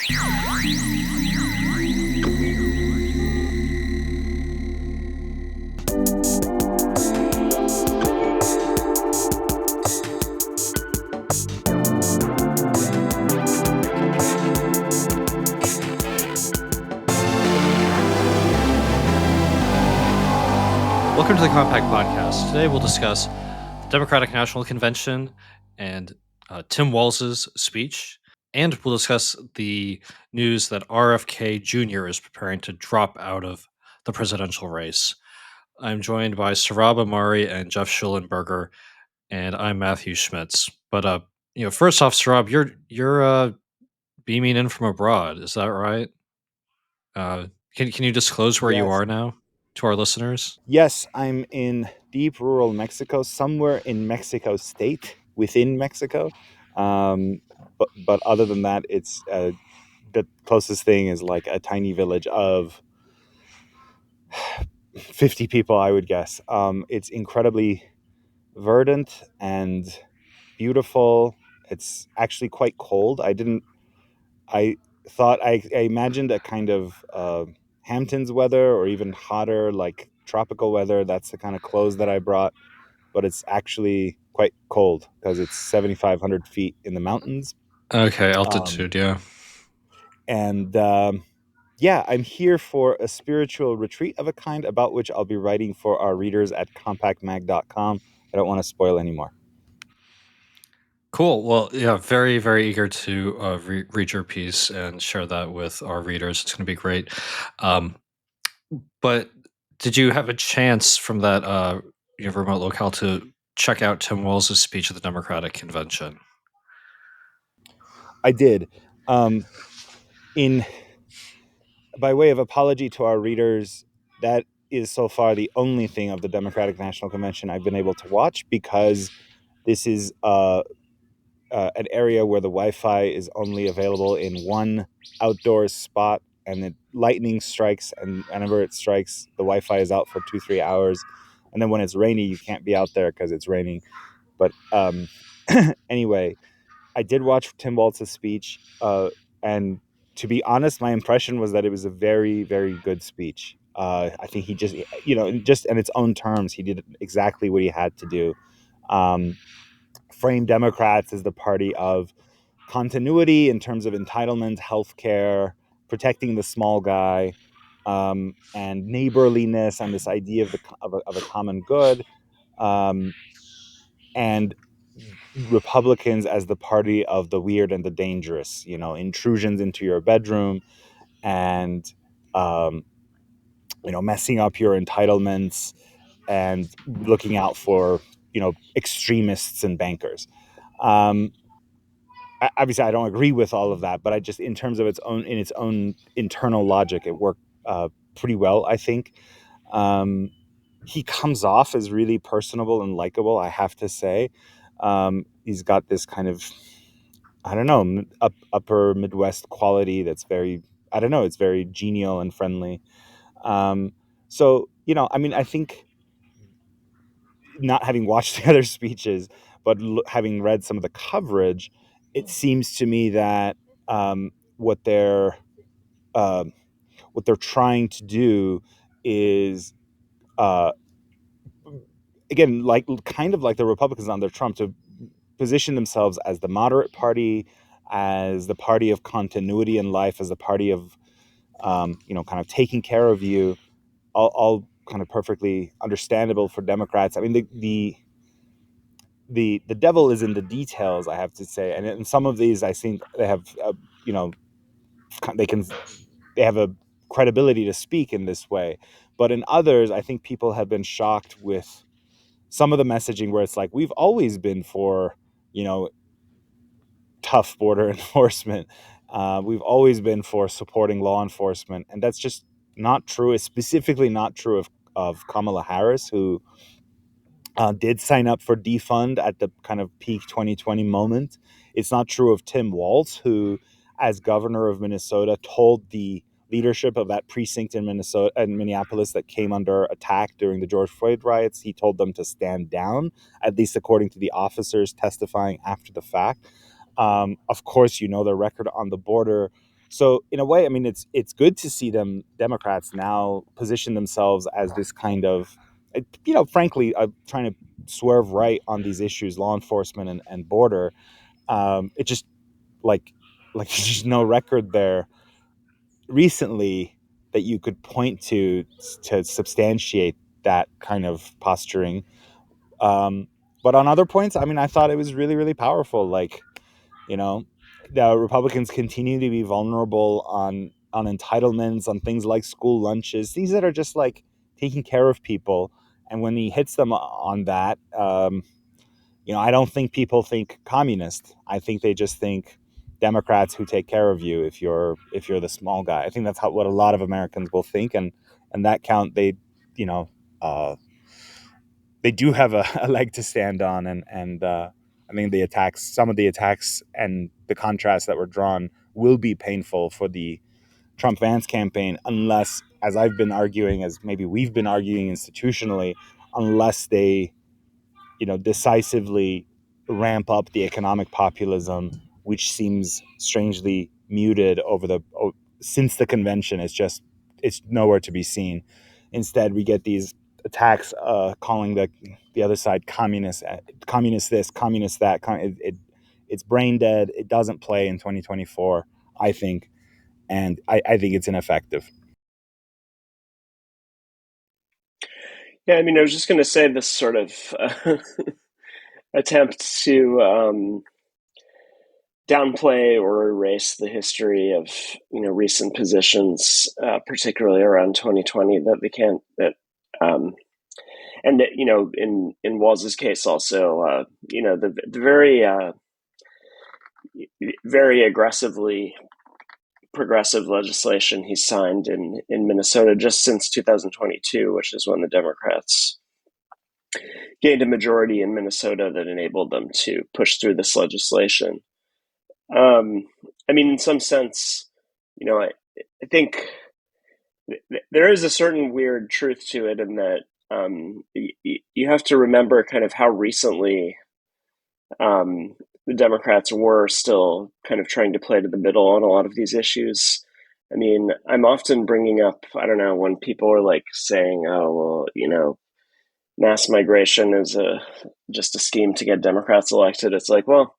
Welcome to the Compact Podcast. Today we'll discuss the Democratic National Convention and Tim Walz's speech, and we'll discuss the news that RFK Jr. is preparing to drop out of the presidential race. I'm joined by Sohrab, Ahmari, and Geoff Shullenberger, and I'm Matthew Schmitz. But first off, Sohrab, you're beaming in from abroad. Is that right? Can you disclose where you Yes. are now to our listeners? Yes, I'm in deep rural Mexico, somewhere in Mexico State, within Mexico. But other than that, it's the closest thing is like a tiny village of 50 people, I would guess. It's incredibly verdant and beautiful. It's actually quite cold. I I imagined a kind of Hamptons weather or even hotter, like tropical weather. That's the kind of clothes that I brought, but it's actually quite cold because it's 7,500 feet in the mountains. Okay, Um, altitude, yeah. and yeah, I'm here for a spiritual retreat of a kind about which I'll be writing for our readers at compactmag.com. I don't want to spoil anymore. Cool. Well, yeah, very, very eager to read your piece and share that with our readers. It's going to be great. Um, but did you have a chance from that remote locale to check out Tim Walz's speech at the Democratic Convention? I did. Um, in By way of apology to our readers, that is so far the only thing of the Democratic National Convention I've been able to watch, because this is an area where the Wi-Fi is only available in one outdoor spot, and the lightning strikes, and whenever it strikes, the Wi-Fi is out for 2-3 hours, and then when it's rainy, you can't be out there because it's raining. But anyway, I did watch Tim Walz's speech, and to be honest, my impression was that it was a very, very good speech. I think he just, just in its own terms, he did exactly what he had to do. Um, Frame Democrats as the party of continuity in terms of entitlement, healthcare, protecting the small guy, and neighborliness, and this idea of a common good. Um, and Republicans as the party of the weird and the dangerous, intrusions into your bedroom, and um, messing up your entitlements, and looking out for extremists and bankers. Um, Obviously, I don't agree with all of that, but I just, in terms of its own internal logic, it worked pretty well, I think. Um, he comes off as really personable and likable, I have to say. He's got this kind of, I don't know, upper Midwest quality that's very, I don't know, it's very genial and friendly. So, I mean, I think, not having watched the other speeches, but having read some of the coverage, it seems to me that um, what they're uh, what they're trying to do is, uh, again, like kind of like the Republicans under Trump, to position themselves as the moderate party, as the party of continuity in life, as the party of kind of taking care of you, all kind of perfectly understandable for Democrats. I mean, the devil is in the details, I have to say, and in some of these, I think they have, you know, they can they have a credibility to speak in this way, but in others, I think people have been shocked with some of the messaging where it's like, we've always been for, you know, tough border enforcement. We've always been for supporting law enforcement, and that's just not true. It's specifically not true of Kamala Harris, who did sign up for defund at the kind of peak 2020 moment. It's not true of Tim Walz, who, as governor of Minnesota, told the leadership of that precinct in Minneapolis that came under attack during the George Floyd riots, he told them to stand down, at least according to the officers testifying after the fact. Of course, the record on the border So in a way, I mean, it's good to see them Democrats now position themselves as this kind of, frankly, trying to swerve right on these issues, law enforcement and border. It just like there's just no record there recently that you could point to substantiate that kind of posturing. But on other points, I mean, I thought it was really, really powerful. Like, you know, the Republicans continue to be vulnerable on entitlements, on things like school lunches, things that are just like taking care of people. And when he hits them on that, I don't think people think communist. I think they just think Democrats who take care of you if you're the small guy. I think that's what a lot of Americans will think, and that count you know uh, they do have a leg to stand on, and I think some of the attacks and the contrasts that were drawn will be painful for the Trump Vance campaign, unless, as I've been arguing, as maybe we've been arguing institutionally, unless they decisively ramp up the economic populism, which seems strangely muted since the convention. It's nowhere to be seen. Instead, we get these attacks calling the other side communist, communist this, communist that. It's brain dead. It doesn't play in 2024, I think, and I think it's ineffective. Yeah, I mean, I was just going to say this sort of attempt to downplay or erase the history of recent positions, particularly around 2020, that they can't um, and that, in Walls's case also, the very aggressively progressive legislation he signed in Minnesota just since 2022, which is when the Democrats gained a majority in Minnesota that enabled them to push through this legislation. I mean, in some sense, I think there is a certain weird truth to it in that you have to remember kind of how recently the Democrats were still kind of trying to play to the middle on a lot of these issues. I mean, I'm often bringing up, I don't know, when people are like saying, oh, well, mass migration is just a scheme to get Democrats elected. It's like, well,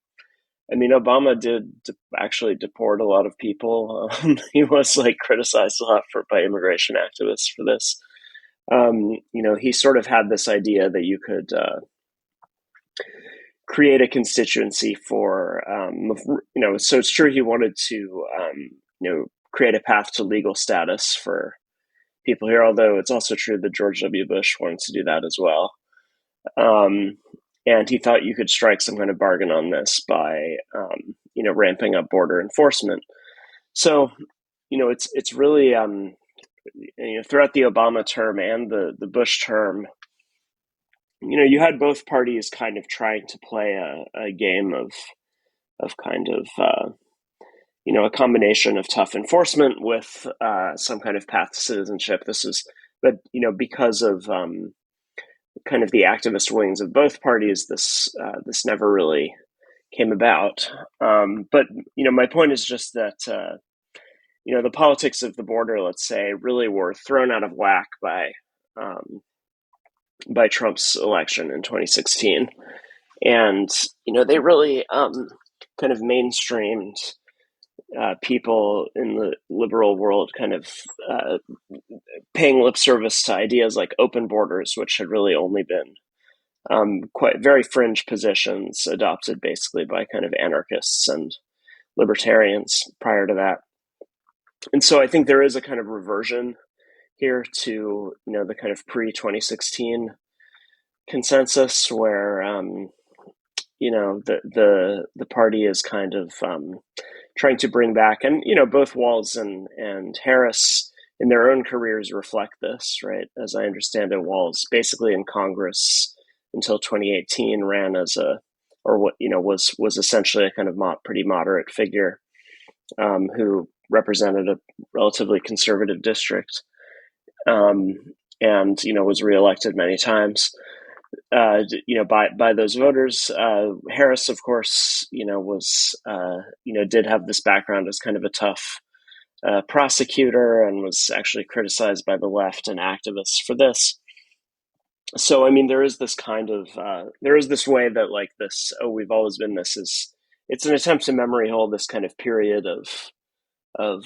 I mean, Obama did actually deport a lot of people. He was like criticized a lot by immigration activists for this. He sort of had this idea that you could create a constituency for, so it's true he wanted to, create a path to legal status for people here, although it's also true that George W. Bush wanted to do that as well. And he thought you could strike some kind of bargain on this by, ramping up border enforcement. So, it's really, throughout the Obama term and the Bush term, you had both parties kind of trying to play a game of kind of, a combination of tough enforcement with some kind of path to citizenship. But because of kind of the activist wings of both parties, this never really came about. But my point is just that the politics of the border, let's say, really were thrown out of whack by Trump's election in 2016, and they really kind of mainstreamed people in the liberal world kind of paying lip service to ideas like open borders, which had really only been quite very fringe positions adopted basically by kind of anarchists and libertarians prior to that. And so I think there is a kind of reversion here to the kind of pre-2016 consensus where the party is kind of trying to bring back, and both Walz and Harris in their own careers reflect this, right? As I understand it, Walz basically in Congress until 2018 ran as was essentially a kind of pretty moderate figure who represented a relatively conservative district, and was reelected many times. By those voters. Harris, of course, was did have this background as kind of a tough prosecutor and was actually criticized by the left and activists for this. So, I mean, there is this kind of, there is this way that like this, oh, we've always been this is, it's an attempt to memory hold this kind of period of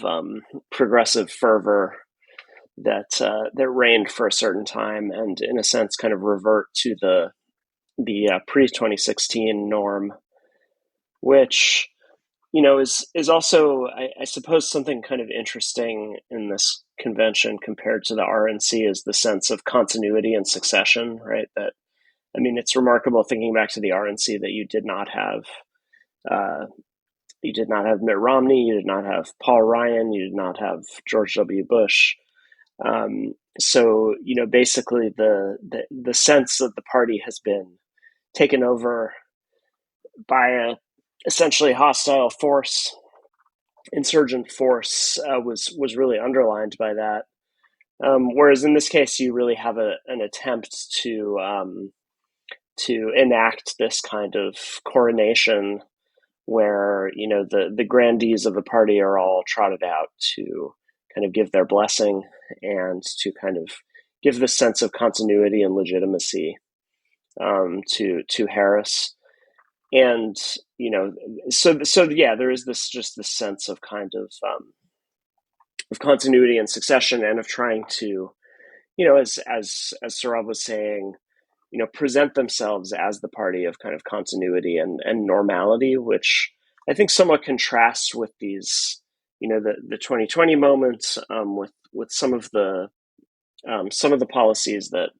progressive fervor that that reigned for a certain time, and in a sense, kind of revert to the pre-2016 norm, which is also, I suppose, something kind of interesting in this convention compared to the RNC is the sense of continuity and succession, right? That, I mean, it's remarkable thinking back to the RNC that you did not have Mitt Romney, you did not have Paul Ryan, you did not have George W. Bush. So, basically the sense that the party has been taken over by a essentially hostile force, insurgent force, was really underlined by that. Whereas in this case, you really have an attempt to enact this kind of coronation where the grandees of the party are all trotted out to kind of give their blessing and to kind of give this sense of continuity and legitimacy to Harris. And so yeah, there is this sense of kind of continuity and succession, and of trying to, as Sohrab was saying, present themselves as the party of kind of continuity and normality, which I think somewhat contrasts with these, the 2020 moments, with some of the policies that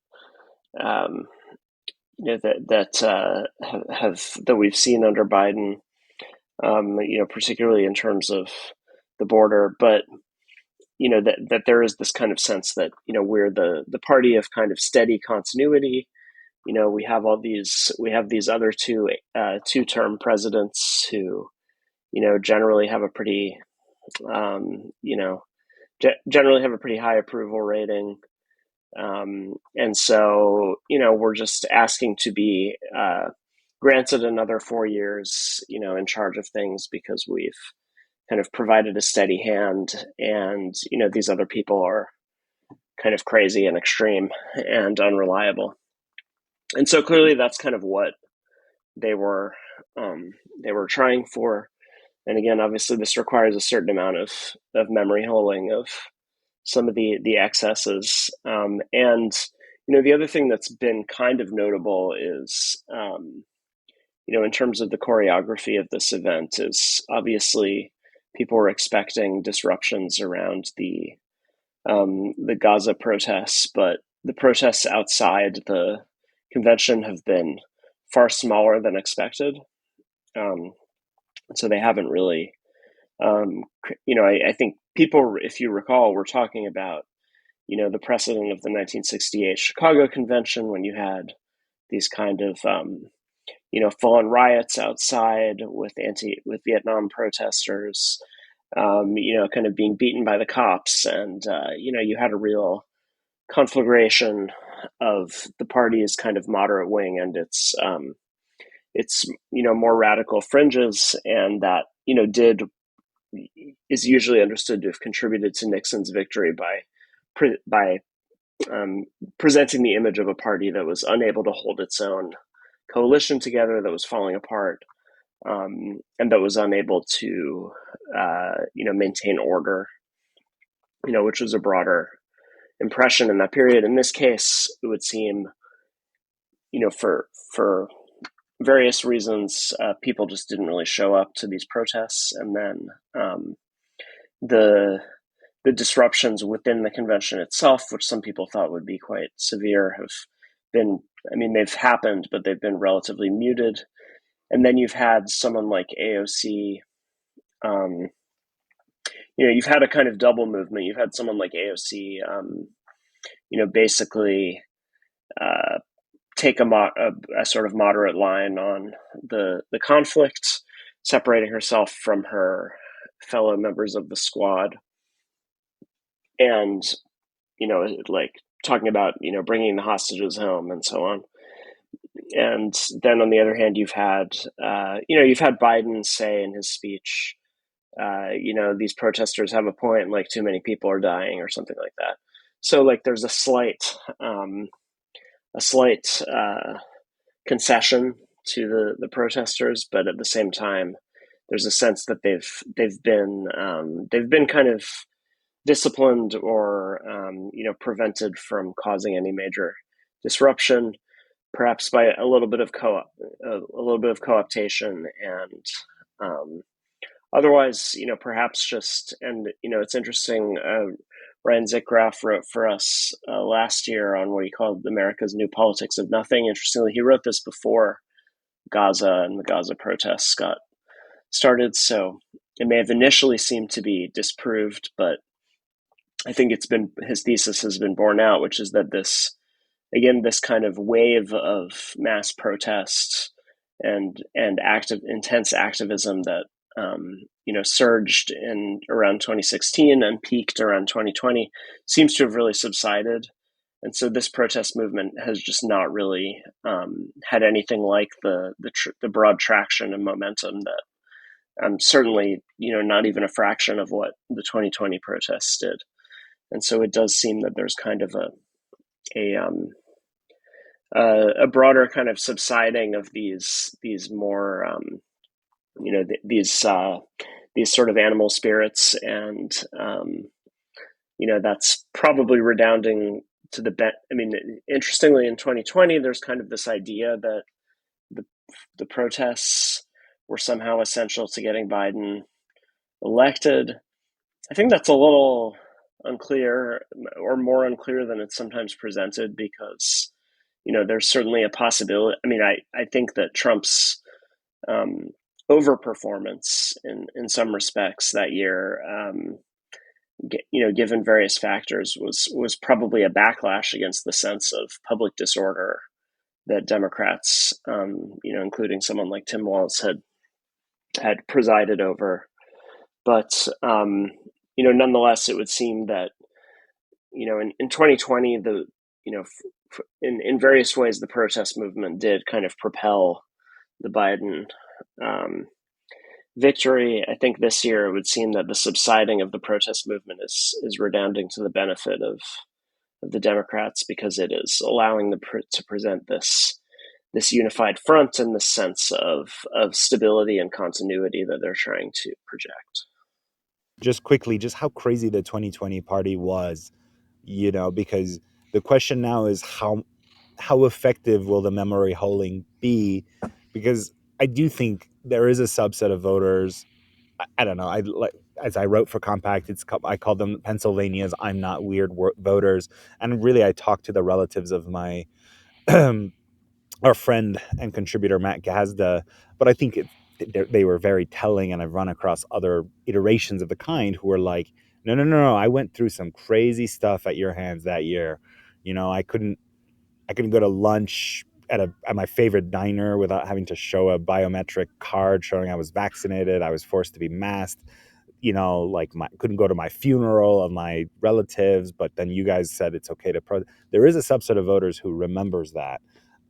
that we've seen under Biden, particularly in terms of the border, but that there is this kind of sense that we're the party of kind of steady continuity. We have these other two-term presidents who generally have a pretty generally have a pretty high approval rating. And so, we're just asking to be granted another 4 years, in charge of things because we've kind of provided a steady hand, and, these other people are kind of crazy and extreme and unreliable. And so clearly that's kind of what they were trying for. And again, obviously this requires a certain amount of memory holding of some of the excesses. And, the other thing that's been kind of notable is, in terms of the choreography of this event, is obviously people were expecting disruptions around the Gaza protests, but the protests outside the convention have been far smaller than expected. So they haven't really, I think people, if you recall, were talking about, the precedent of the 1968 Chicago Convention, when you had these kind of, full-on riots outside with Vietnam protesters, kind of being beaten by the cops. And, you had a real conflagration of the party's kind of moderate wing and its more radical fringes, and that is usually understood to have contributed to Nixon's victory by presenting the image of a party that was unable to hold its own coalition together, that was falling apart, and that was unable to maintain order, which was a broader impression in that period. In this case, it would seem, for various reasons, people just didn't really show up to these protests, and then the disruptions within the convention itself, which some people thought would be quite severe, have been, they've happened, but they've been relatively muted. And then you've had someone like AOC, you've had a kind of double movement. You've had someone like AOC, basically take a sort of moderate line on the conflict, separating herself from her fellow members of the squad, and like talking about bringing the hostages home and so on. And then on the other hand, you've had Biden say in his speech these protesters have a point, like too many people are dying or something like that. So like there's a slight concession to the protesters, but at the same time, there's a sense that they've been kind of disciplined or prevented from causing any major disruption, perhaps by a little bit of co-optation, and otherwise, perhaps just, and it's interesting. Ryan Zickgraf wrote for us last year on what he called America's New Politics of Nothing. Interestingly, he wrote this before Gaza and the Gaza protests got started, so it may have initially seemed to be disproved, but I think his thesis has been borne out, which is that this kind of wave of mass protest and intense activism that surged in around 2016 and peaked around 2020 seems to have really subsided. And so this protest movement has just not really had anything like the broad traction and momentum that certainly, not even a fraction of what the 2020 protests did. And so it does seem that there's kind of a broader kind of subsiding of these more these sort of animal spirits, and that's probably redounding to the bet. I mean, interestingly, in 2020, there's kind of this idea that the protests were somehow essential to getting Biden elected. I think that's a little unclear, or more unclear than it's sometimes presented, because there's certainly a possibility. I mean, I think that Trump's overperformance in some respects that year, given various factors, was probably a backlash against the sense of public disorder that Democrats, including someone like Tim Walz, had presided over. But nonetheless, it would seem that in 2020, in various ways, the protest movement did kind of propel the Biden victory. I think this year it would seem that the subsiding of the protest movement is redounding to the benefit of the Democrats, because it is allowing them to present this unified front and this sense of stability and continuity that they're trying to project. Just quickly, just how crazy the 2020 party was, because the question now is how effective will the memory holding be? Because I do think there is a subset of voters. I don't know. As I wrote for Compact, I call them Pennsylvania's "I'm not weird" voters, and really I talked to the relatives of my our friend and contributor Matt Gazda, but I think they were very telling, and I've run across other iterations of the kind who were like, no, I went through some crazy stuff at your hands that year. I couldn't go to lunch at my favorite diner without having to show a biometric card showing I was vaccinated. I was forced to be masked. Couldn't go to my funeral of my relatives, but then you guys said it's okay to there is a subset of voters who remembers that.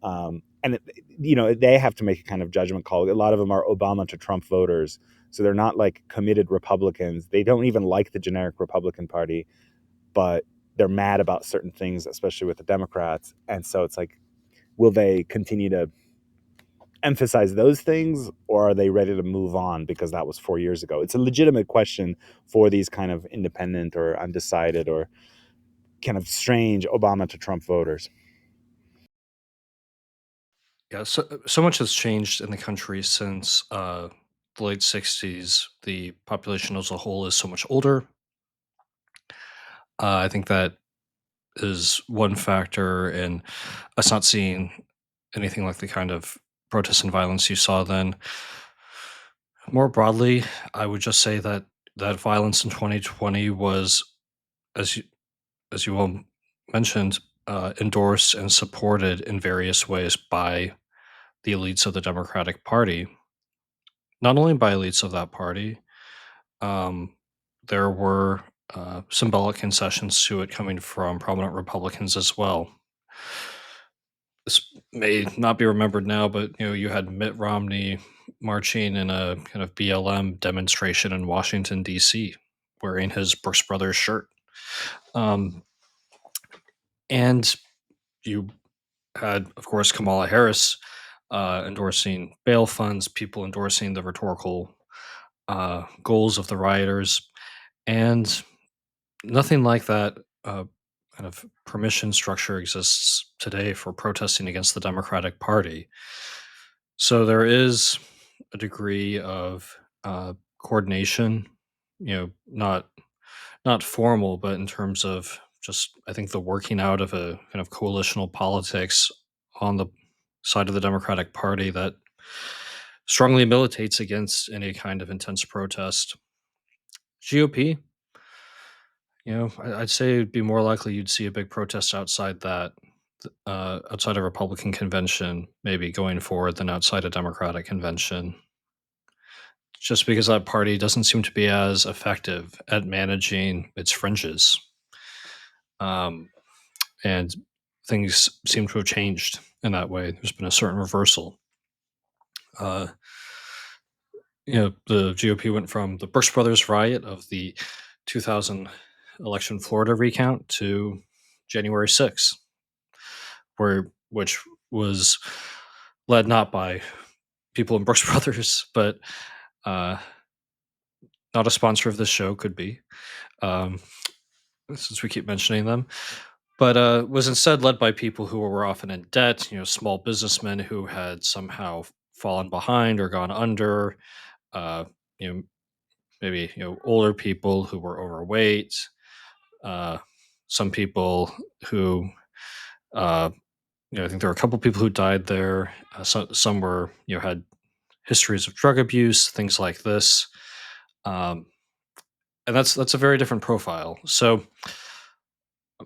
And they have to make a kind of judgment call. A lot of them are Obama to Trump voters, so they're not like committed Republicans. They don't even like the generic Republican Party, but they're mad about certain things, especially with the Democrats. And so it's like, will they continue to emphasize those things, or are they ready to move on because that was 4 years ago? It's a legitimate question for these kind of independent or undecided or kind of strange Obama to Trump voters. Yeah, so much has changed in the country since the late 60s. The population as a whole is so much older. I think that is one factor in us not seeing anything like the kind of protests and violence you saw then. More broadly, I would just say that violence in 2020 was, as you all mentioned, endorsed and supported in various ways by the elites of the Democratic Party. Not only by elites of that party, there were symbolic concessions to it coming from prominent Republicans as well. may not be remembered now, but you had Mitt Romney marching in a kind of BLM demonstration in Washington D.C. wearing his Brooks Brothers shirt, and you had, of course, Kamala Harris endorsing bail funds, people endorsing the rhetorical goals of the rioters, and nothing like that kind of permission structure exists today for protesting against the Democratic Party. So there is a degree of coordination, not formal, but in terms of just, I think, the working out of a kind of coalitional politics on the side of the Democratic Party that strongly militates against any kind of intense protest. GOP, I'd say it'd be more likely you'd see a big protest outside that, outside a Republican convention, maybe going forward, than outside a Democratic convention. Just because that party doesn't seem to be as effective at managing its fringes. And things seem to have changed in that way. There's been a certain reversal. The GOP went from the Brooks Brothers riot of the 2000 election Florida recount to January 6th, which was led not by people in Brooks Brothers, but not a sponsor of this show, could be, since we keep mentioning them, but was instead led by people who were often in debt, small businessmen who had somehow fallen behind or gone under, uh, you know, maybe older people who were overweight, some people who, uh, I think there were a couple people who died there. Some were, had histories of drug abuse, things like this, and that's a very different profile. So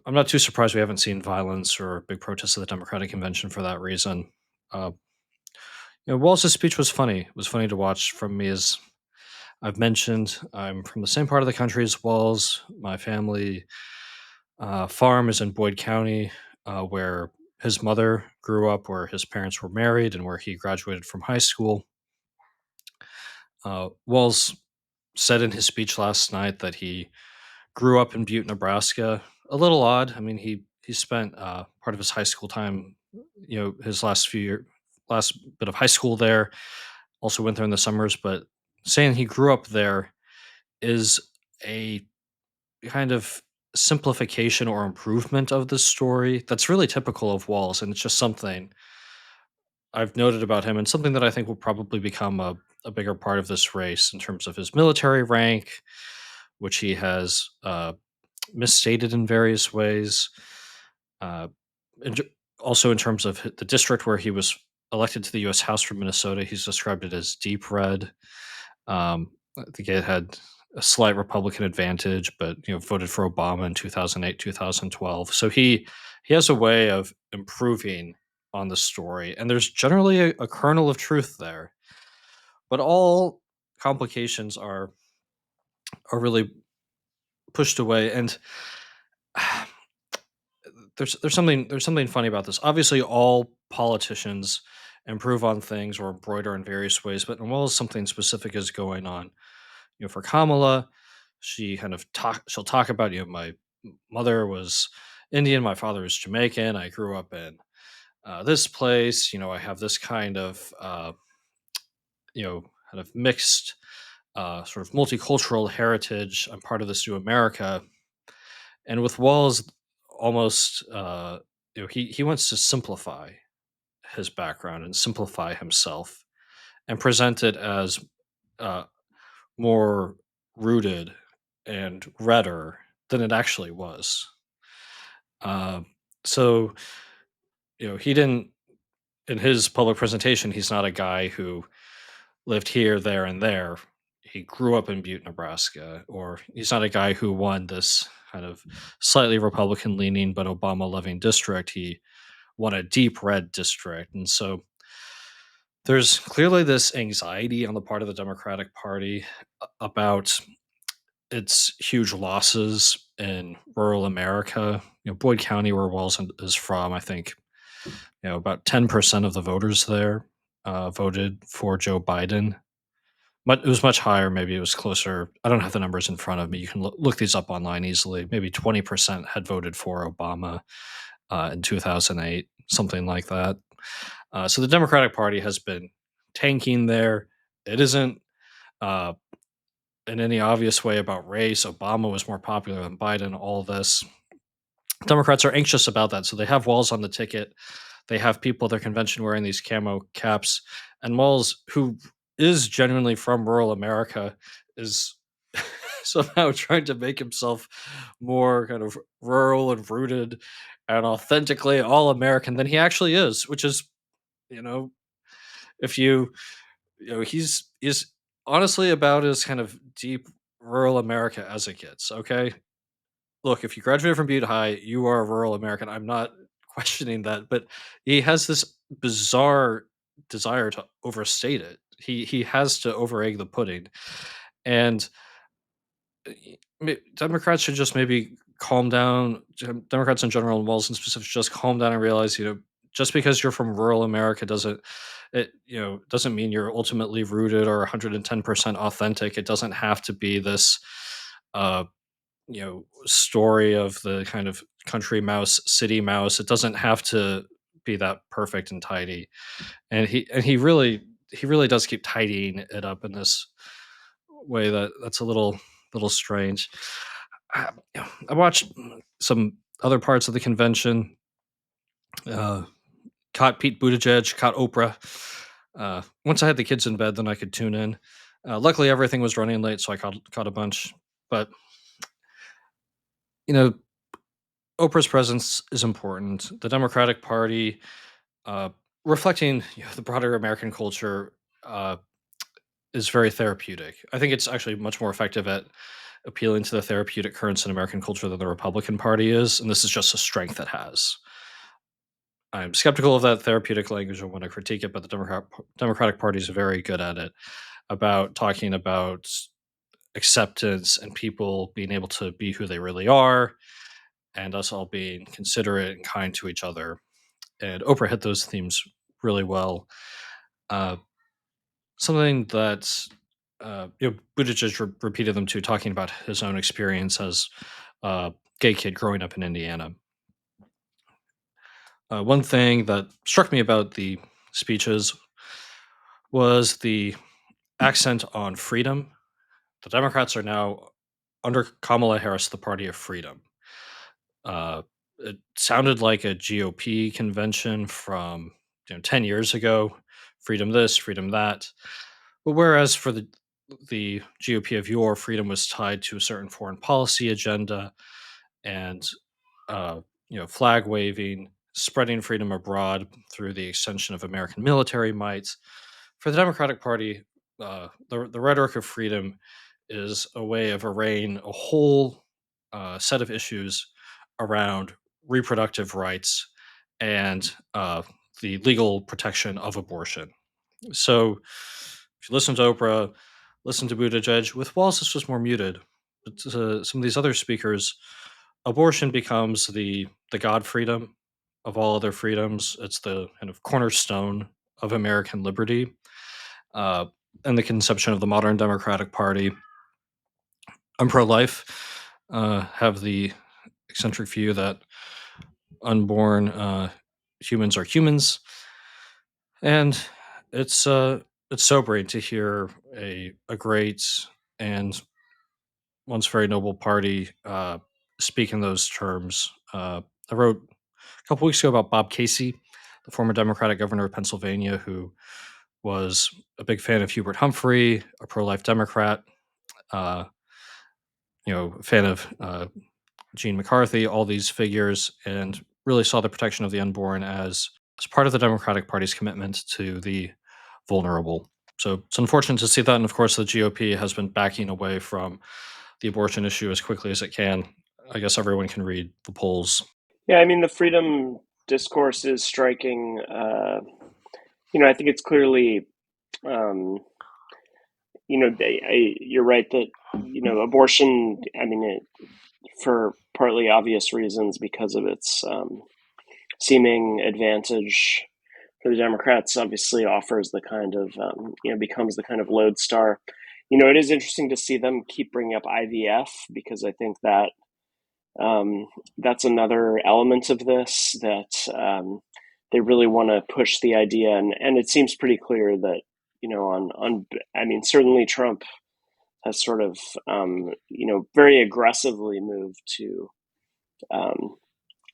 I'm not too surprised we haven't seen violence or big protests at the Democratic convention for that reason. Uh, Walz's speech was funny. It was funny to watch. From me, as I've mentioned, I'm from the same part of the country as Walz. My family farm is in Boyd County, where his mother grew up, where his parents were married, and where he graduated from high school. Walz said in his speech last night that he grew up in Butte, Nebraska. A little odd. I mean, he spent part of his high school time, his last bit of high school there. Also went there in the summers, but saying he grew up there is a kind of simplification or improvement of the story that's really typical of Walz, and it's just something I've noted about him, and something that I think will probably become a bigger part of this race in terms of his military rank, which he has misstated in various ways. Uh, and Also, in terms of the district where he was elected to the U.S. House from Minnesota, he's described it as deep red. I think it had a slight Republican advantage, but voted for Obama in 2008, 2012. So he has a way of improving on the story, and there's generally a kernel of truth there. But all complications are really pushed away, and there's something funny about this. Obviously, all politicians improve on things or embroider in various ways, but unless something specific is going on, for Kamala, she'll talk about, my mother was Indian, my father was Jamaican, I grew up in this place, I have this kind of kind of mixed sort of multicultural heritage. I'm part of this new America. And with Walls, almost, he wants to simplify his background and simplify himself and present it as uh, more rooted and redder than it actually was. Uh, so, he didn't, in his public presentation, he's not a guy who lived here, there, and there. He grew up in Butte, Nebraska, or he's not a guy who won this kind of slightly Republican leaning but Obama loving district. He won a deep red district. And so there's clearly this anxiety on the part of the Democratic Party about its huge losses in rural America. Boyd County, where Walz is from, I think about 10% of the voters there voted for Joe Biden. But it was much higher. Maybe it was closer. I don't have the numbers in front of me. You can look these up online easily. Maybe 20% had voted for Obama in 2008, something like that. So the Democratic Party has been tanking there. It isn't uh, in any obvious way about race. Obama was more popular than Biden, all this. Democrats are anxious about that. So they have Walz on the ticket. They have people at their convention wearing these camo caps. And Walz, who is genuinely from rural America, is somehow trying to make himself more kind of rural and rooted and authentically all American than he actually is, which is, if he's honestly about as kind of deep rural America as it gets. Okay, look, if you graduated from Butte High, you are a rural American. I'm not questioning that, but he has this bizarre desire to overstate it. He has to overegg the pudding, and Democrats should just maybe calm down. Democrats in general, and Walz in specific, just calm down and realize, just because you're from rural America doesn't mean you're ultimately rooted or 110% authentic. It doesn't have to be this uh, story of the kind of country mouse, city mouse. It doesn't have to be that perfect and tidy. And he really does keep tidying it up in this way that's a little strange. I watched some other parts of the convention. Caught Pete Buttigieg, caught Oprah. Once I had the kids in bed, then I could tune in. Luckily, everything was running late, so I caught a bunch. But you know, Oprah's presence is important. The Democratic Party, uh, reflecting the broader American culture, uh, is very therapeutic. I think it's actually much more effective at appealing to the therapeutic currents in American culture than the Republican Party is, and this is just a strength it has. I'm skeptical of that therapeutic language and want to critique it, but the Democratic Party is very good at it, about talking about acceptance and people being able to be who they really are, and us all being considerate and kind to each other. And Oprah hit those themes really well. Uh, Something that Buttigieg repeated them too, talking about his own experience as a gay kid growing up in Indiana. One thing that struck me about the speeches was the accent on freedom. The Democrats are now, under Kamala Harris, the party of freedom. It sounded like a GOP convention from 10 years ago. Freedom this, freedom that. But whereas for the GOP of yore, freedom was tied to a certain foreign policy agenda and uh, flag waving, spreading freedom abroad through the extension of American military might. For the Democratic Party, the rhetoric of freedom is a way of arraying a whole set of issues around reproductive rights and the legal protection of abortion. So, if you listen to Oprah, listen to Buttigieg, with Walz, this was more muted. But some of these other speakers, abortion becomes the god freedom of all other freedoms. It's the kind of cornerstone of American liberty, uh, and the conception of the modern Democratic Party. I'm pro-life. Have the eccentric view that unborn humans are humans, and it's sobering to hear a great and once very noble party speak in those terms. I wrote a couple weeks ago about Bob Casey, the former Democratic governor of Pennsylvania, who was a big fan of Hubert Humphrey, a pro-life Democrat, uh, fan of Gene McCarthy, all these figures, and really saw the protection of the unborn as part of the Democratic Party's commitment to the vulnerable. So it's unfortunate to see that, and of course, the GOP has been backing away from the abortion issue as quickly as it can. I guess everyone can read the polls. Yeah, I mean, the freedom discourse is striking. I think it's clearly, you're right that, abortion, I mean, for partly obvious reasons because of its seeming advantage for the Democrats obviously offers the kind of, becomes the kind of lodestar. It is interesting to see them keep bringing up IVF, because I think that that's another element of this, that they really want to push the idea, and it seems pretty clear that certainly Trump has sort of very aggressively moved to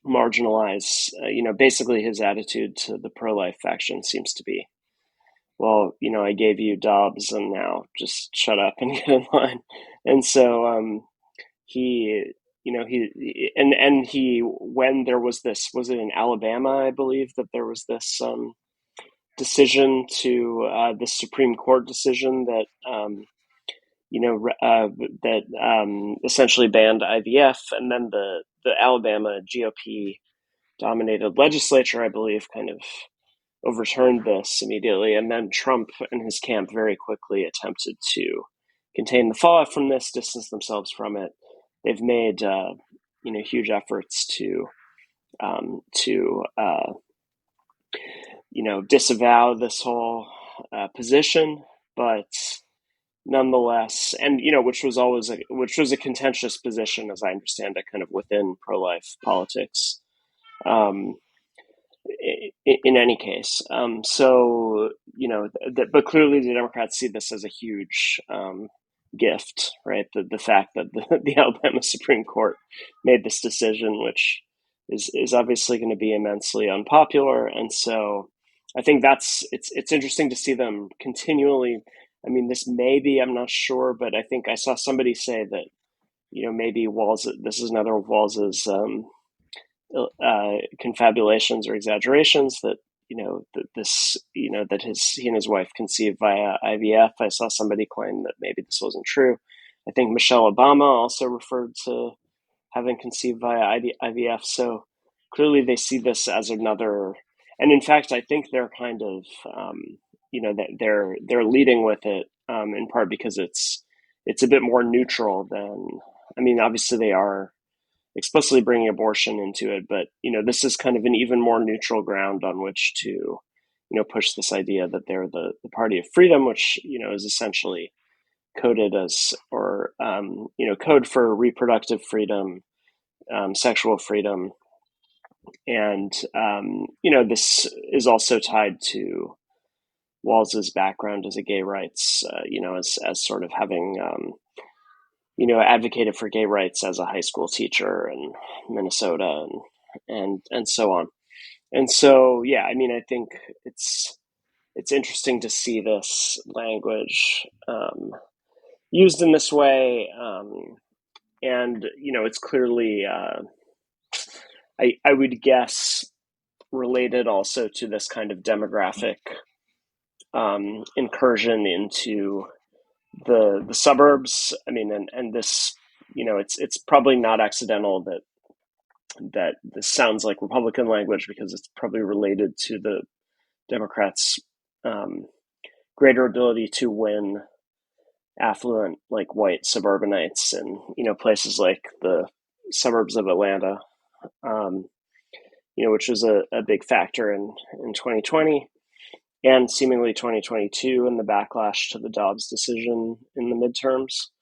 marginalize. Basically his attitude to the pro-life faction seems to be, well, I gave you Dobbs, and now just shut up and get in line. And so he, when there was this, was it in Alabama, I believe, that there was this decision to the Supreme Court decision that essentially banned IVF, and then the Alabama GOP dominated legislature, I believe, kind of overturned this immediately, and then Trump and his camp very quickly attempted to contain the fallout from this, distance themselves from it. They've made huge efforts to disavow this whole position, but nonetheless, and which was a contentious position, as I understand it, kind of within pro-life politics. In any case, but clearly the Democrats see this as a huge gift, right? The fact that the Alabama Supreme Court made this decision, which is obviously going to be immensely unpopular, and so I think it's interesting to see them continually. I mean, this may be, I'm not sure, but I think I saw somebody say that maybe this is another of Walls's confabulations or exaggerations, that that he and his wife conceived via IVF. I saw somebody claim that maybe this wasn't true. I think Michelle Obama also referred to having conceived via IVF. So clearly they see this as another, and in fact, I think they're kind of, that they're leading with it in part because it's a bit more neutral than, obviously they are explicitly bringing abortion into it, but this is kind of an even more neutral ground on which to push this idea that they're the party of freedom, which is essentially coded as, or code for reproductive freedom, sexual freedom, and this is also tied to Walls's background as a gay rights, as sort of having advocated for gay rights as a high school teacher in Minnesota, and so on. And so, yeah, I think it's interesting to see this language used in this way, and it's clearly, I would guess, related also to this kind of demographic incursion into the suburbs. And this, it's probably not accidental that this sounds like Republican language, because it's probably related to the Democrats' greater ability to win affluent, like, white suburbanites in places like the suburbs of Atlanta, which was a big factor in 2020 and seemingly 2022 in the backlash to the Dobbs decision in the midterms.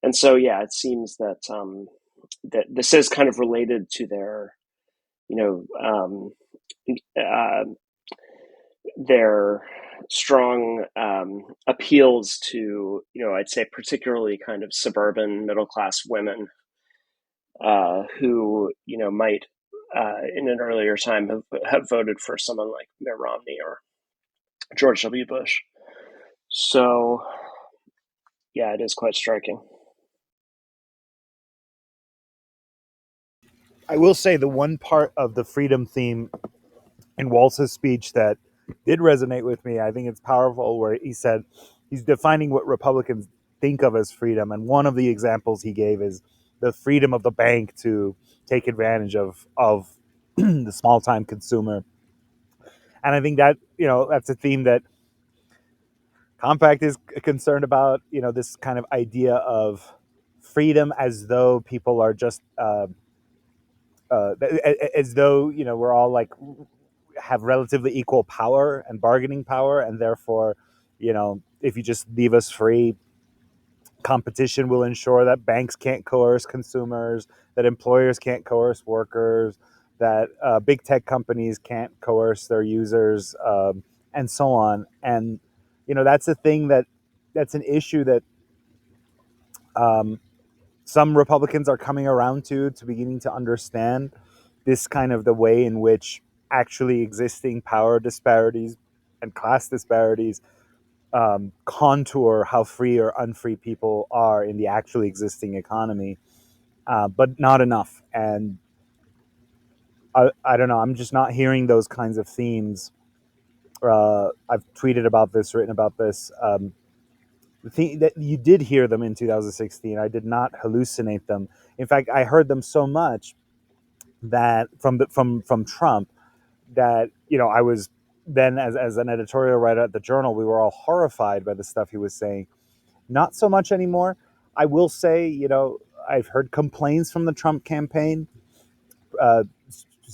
And so, yeah, it seems that that this is kind of related to their, their strong appeals to, I'd say particularly kind of suburban middle class women who, might in an earlier time have voted for someone like Mitt Romney or George W. Bush. So, yeah, it is quite striking. I will say the one part of the freedom theme in Walz's speech that did resonate with me, I think it's powerful, where he said he's defining what Republicans think of as freedom. And one of the examples he gave is the freedom of the bank to take advantage of the small-time consumer. And I think that, that's a theme that Compact is concerned about, this kind of idea of freedom as though people are just as though we're all like have relatively equal power and bargaining power, and therefore, if you just leave us free, competition will ensure that banks can't coerce consumers, that employers can't coerce workers, that big tech companies can't coerce their users, and so on. And that's a thing that's an issue that some Republicans are coming around to beginning to understand this kind of the way in which actually existing power disparities and class disparities contour how free or unfree people are in the actually existing economy, but not enough. And I don't know, I'm just not hearing those kinds of themes. I've tweeted about this, written about this. The thing that you did hear them in 2016, I did not hallucinate them. In fact, I heard them so much that from Trump that I was then as an editorial writer at the Journal, we were all horrified by the stuff he was saying. Not so much anymore. I will say, I've heard complaints from the Trump campaign. Uh,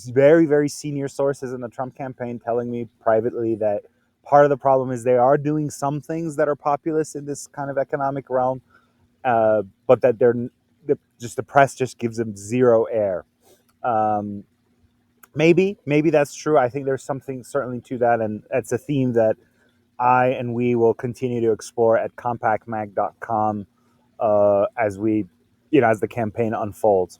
Very, very senior sources in the Trump campaign telling me privately that part of the problem is they are doing some things that are populist in this kind of economic realm, but that the press just gives them zero air. Um, maybe that's true. I think there's something certainly to that, and it's a theme that I and we will continue to explore at compactmag.com as the campaign unfolds.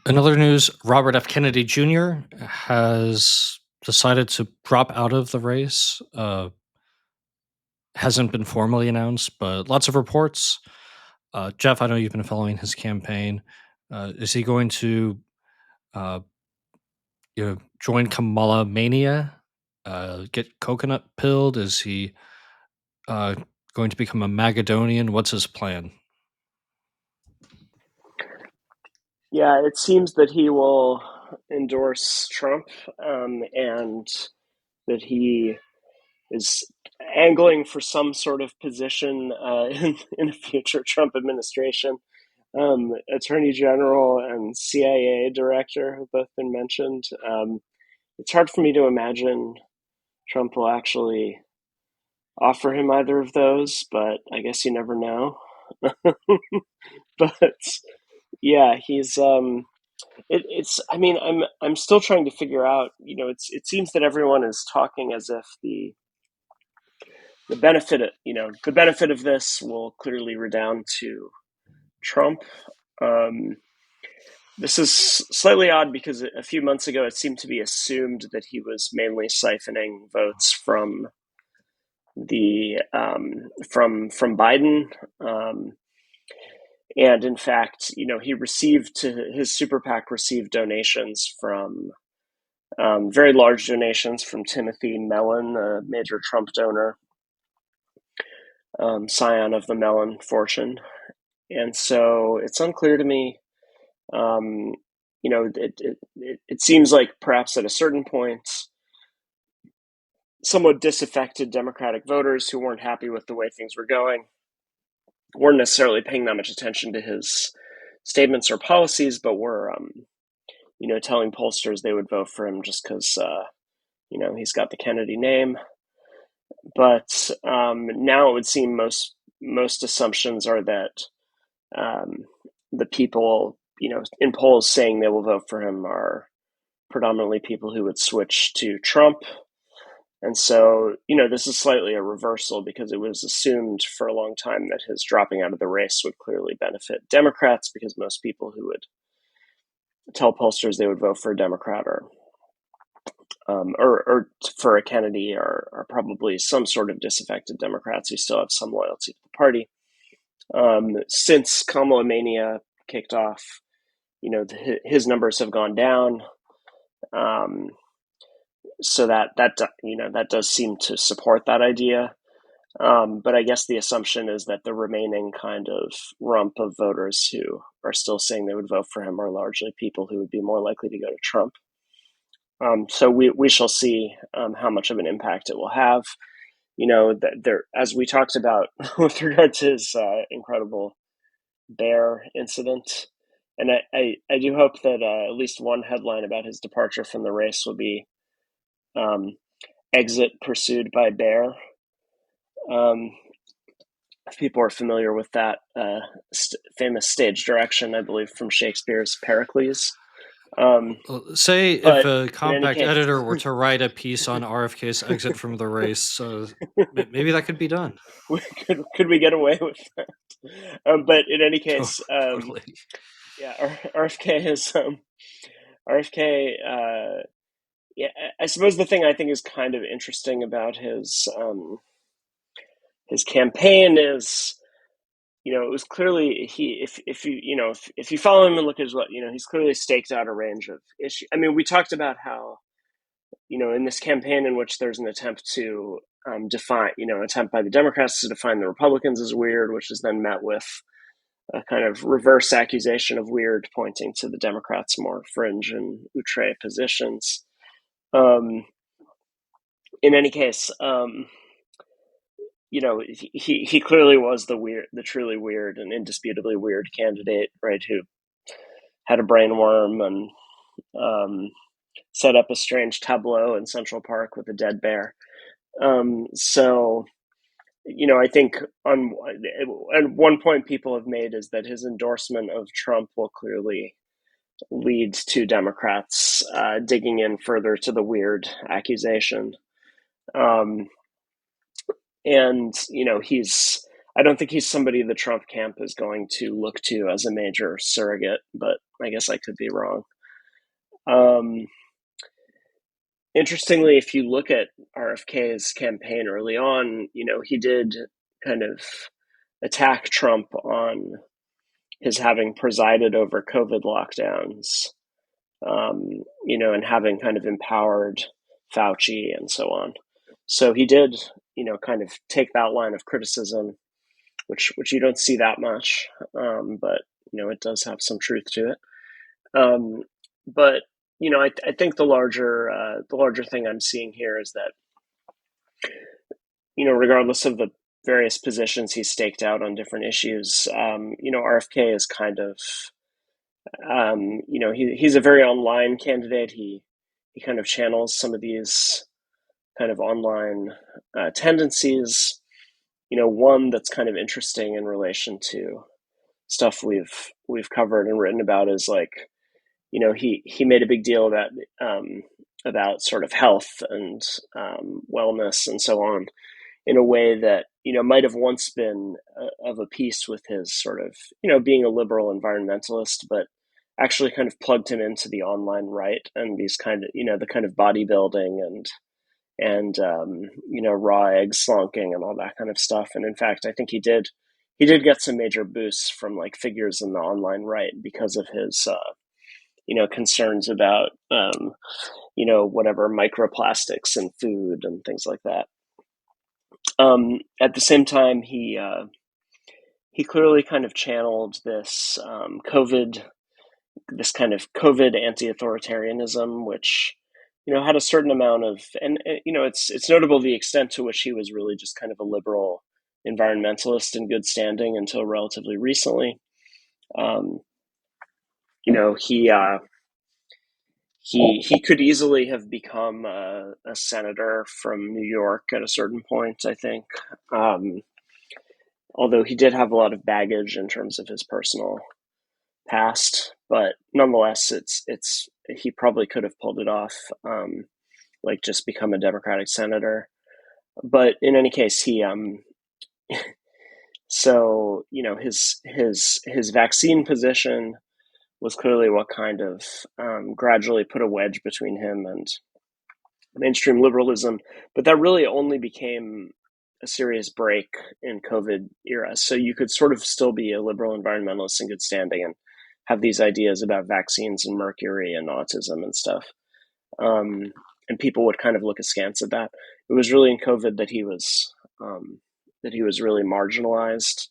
In other news, Robert F. Kennedy Jr. has decided to drop out of the race. Hasn't been formally announced, but lots of reports. Geoff, I know you've been following his campaign. Is he going to uh, join Kamala Mania? Get coconut pilled? Is he uh, going to become a Magadonian? What's his plan? Yeah, it seems that he will endorse Trump, and that he is angling for some sort of position in a future Trump administration. Attorney General and CIA Director have both been mentioned. It's hard for me to imagine Trump will actually offer him either of those, but I guess you never know. But yeah, he's it's. I mean, I'm still trying to figure out. It seems that everyone is talking as if the benefit of this will clearly redound to Trump. Um, this is slightly odd because a few months ago it seemed to be assumed that he was mainly siphoning votes from from Biden. And in fact, his super PAC received donations from very large donations from Timothy Mellon, a major Trump donor, scion of the Mellon fortune. And so it's unclear to me. It seems like perhaps at a certain point, somewhat disaffected Democratic voters who weren't happy with the way things were going weren't necessarily paying that much attention to his statements or policies, but were, telling pollsters they would vote for him just because, he's got the Kennedy name. But now it would seem most assumptions are that the people, in polls saying they will vote for him are predominantly people who would switch to Trump. And so, this is slightly a reversal because it was assumed for a long time that his dropping out of the race would clearly benefit Democrats because most people who would tell pollsters they would vote for a Democrat or for a Kennedy are probably some sort of disaffected Democrats who still have some loyalty to the party. Since Kamala Mania kicked off, his numbers have gone down. So that does seem to support that idea. But I guess the assumption is that the remaining kind of rump of voters who are still saying they would vote for him are largely people who would be more likely to go to Trump. So we shall see how much of an impact it will have. As we talked about with regard to his incredible bear incident, And I do hope that at least one headline about his departure from the race will be exit pursued by bear. If people are familiar with that famous stage direction, I believe from Shakespeare's Pericles. Say if But a in any compact case, editor were to write a piece on RFK's exit from the race, maybe that could be done. could we get away with that? But in any case, Totally. yeah, RFK is RFK. Yeah, I suppose the thing I think is kind of interesting about his campaign is, it was clearly if you follow him and look at his, he's clearly staked out a range of issues. I mean, we talked about how, in this campaign in which there's an attempt to attempt by the Democrats to define the Republicans as weird, which is then met with a kind of reverse accusation of weird, pointing to the Democrats' more fringe and outre positions. In any case, he clearly was the truly weird and indisputably weird candidate, right? Who had a brain worm and set up a strange tableau in Central Park with a dead bear. So, I think at one point people have made is that his endorsement of Trump will clearly lead to Democrats digging in further to the weird accusation. And, I don't think he's somebody the Trump camp is going to look to as a major surrogate, but I guess I could be wrong. Interestingly, if you look at RFK's campaign early on, he did kind of attack Trump on his having presided over COVID lockdowns, and having kind of empowered Fauci and so on. So he did, kind of take that line of criticism, which you don't see that much, but it does have some truth to it. But I think the larger thing I'm seeing here is that, regardless of the various positions he's staked out on different issues, RFK is kind of, he's a very online candidate. He kind of channels some of these kind of online tendencies. One that's kind of interesting in relation to stuff we've covered and written about is like, he made a big deal about sort of health and wellness and so on, in a way that might have once been of a piece with his sort of being a liberal environmentalist, but actually kind of plugged him into the online right and these kind of the kind of bodybuilding and raw egg slonking and all that kind of stuff. And in fact, I think he did get some major boosts from like figures in the online right because of his concerns about whatever microplastics in food and things like that. At the same time, he clearly kind of channeled this this kind of COVID anti-authoritarianism, which had a certain amount of, and it's notable the extent to which he was really just kind of a liberal environmentalist in good standing until relatively recently. He could easily have become a senator from New York at a certain point, I think. Although he did have a lot of baggage in terms of his personal past, but nonetheless, he probably could have pulled it off, like just become a Democratic senator. But in any case, he so his vaccine position was clearly what kind of gradually put a wedge between him and mainstream liberalism. But that really only became a serious break in COVID era. So you could sort of still be a liberal environmentalist in good standing and have these ideas about vaccines and mercury and autism and stuff. And people would kind of look askance at that. It was really in COVID that he was really marginalized.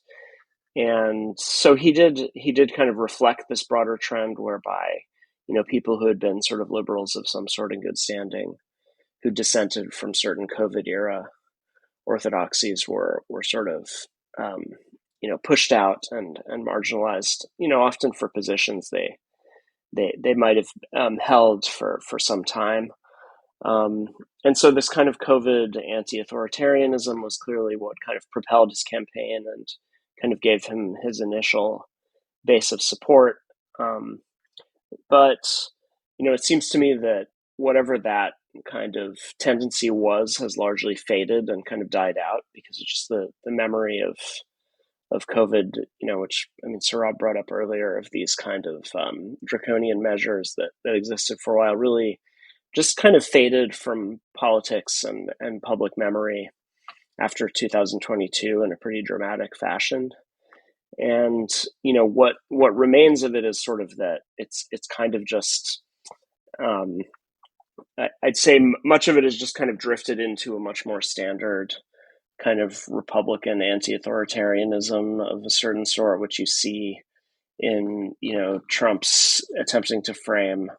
And so he did kind of reflect this broader trend whereby, people who had been sort of liberals of some sort in good standing, who dissented from certain COVID era orthodoxies were sort of, pushed out and marginalized, often for positions they might have held for some time. And so this kind of COVID anti-authoritarianism was clearly what kind of propelled his campaign and kind of gave him his initial base of support. But, it seems to me that whatever that kind of tendency has largely faded and kind of died out because it's just the memory of COVID, which, Sohrab brought up earlier, of these kind of draconian measures that existed for a while, really just kind of faded from politics and public memory after 2022 in a pretty dramatic fashion. And, what remains of it is sort of that it's kind of just, I'd say much of it has just kind of drifted into a much more standard kind of Republican anti-authoritarianism of a certain sort, which you see in, Trump's attempting to frame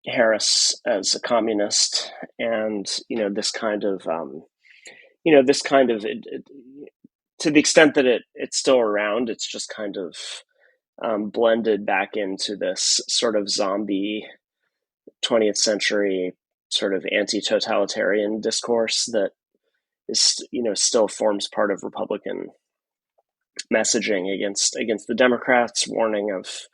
Harris as a communist, and this kind of to the extent that it's still around, it's just kind of blended back into this sort of zombie 20th century sort of anti-totalitarian discourse that is, still forms part of Republican messaging against the Democrats, warning of,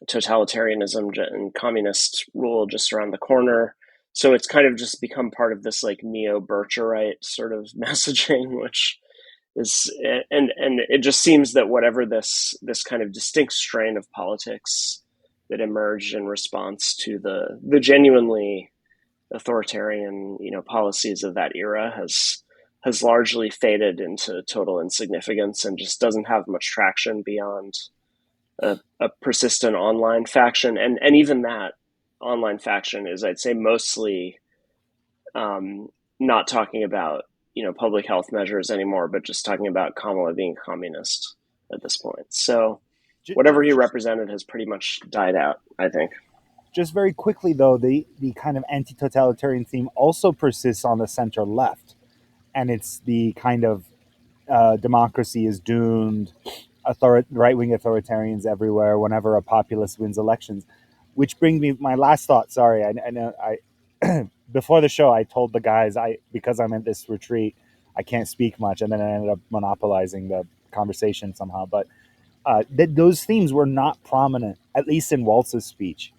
totalitarianism and communist rule just around the corner. So it's kind of just become part of this like neo-Bircherite sort of messaging, which is, and it just seems that whatever this kind of distinct strain of politics that emerged in response to the genuinely authoritarian, policies of that era has largely faded into total insignificance and just doesn't have much traction beyond a persistent online faction. And even that online faction is, I'd say, mostly not talking about, public health measures anymore, but just talking about Kamala being communist at this point. So whatever he represented has pretty much died out, I think. Just very quickly, though, the kind of anti-totalitarian theme also persists on the center left. And it's the kind of democracy is doomed, right-wing authoritarians everywhere whenever a populist wins elections. Which brings me my last thought. Sorry, I know before the show I told the guys because I'm at this retreat I can't speak much, and then I ended up monopolizing the conversation somehow. But those themes were not prominent, at least in Waltz's speech.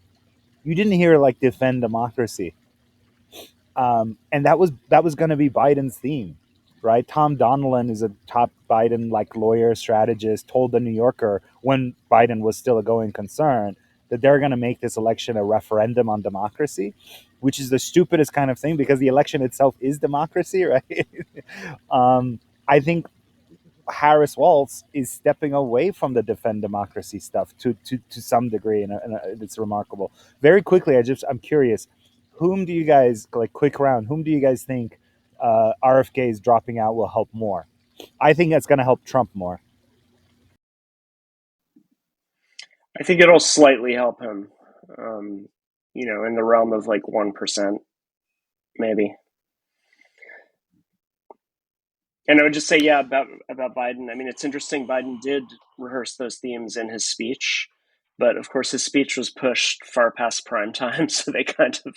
You didn't hear like defend democracy, and that was going to be Biden's theme, right? Tom Donilon is a top Biden like lawyer strategist. Told the New Yorker when Biden was still a going concern that they're going to make this election a referendum on democracy, which is the stupidest kind of thing because the election itself is democracy, right? I think Harris Waltz is stepping away from the defend democracy stuff to some degree, and it's remarkable. Very quickly, I'm curious, whom do you guys, like quick round, whom do you guys think RFK's dropping out will help more? I think that's going to help Trump more. I think it'll slightly help him, in the realm of like 1%, maybe. And I would just say, about Biden. I mean, it's interesting. Biden did rehearse those themes in his speech, but of course, his speech was pushed far past prime time, so they kind of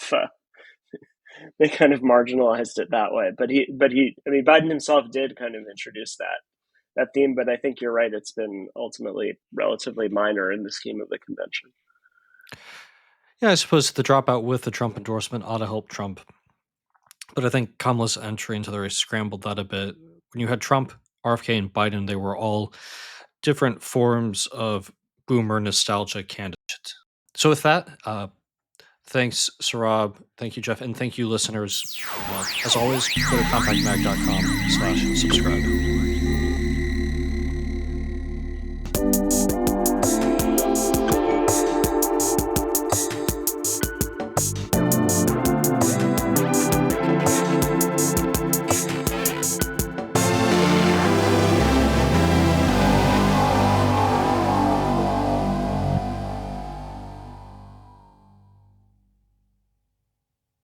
marginalized it that way. But Biden himself did kind of introduce that theme. But I think you're right; it's been ultimately relatively minor in the scheme of the convention. Yeah, I suppose the dropout with the Trump endorsement ought to help Trump. But I think Kamala's entry into the race scrambled that a bit. When you had Trump, RFK, and Biden, they were all different forms of boomer nostalgia candidates. So with that, thanks, Sohrab. Thank you, Geoff. And thank you, listeners. As always, go to compactmag.com/subscribe.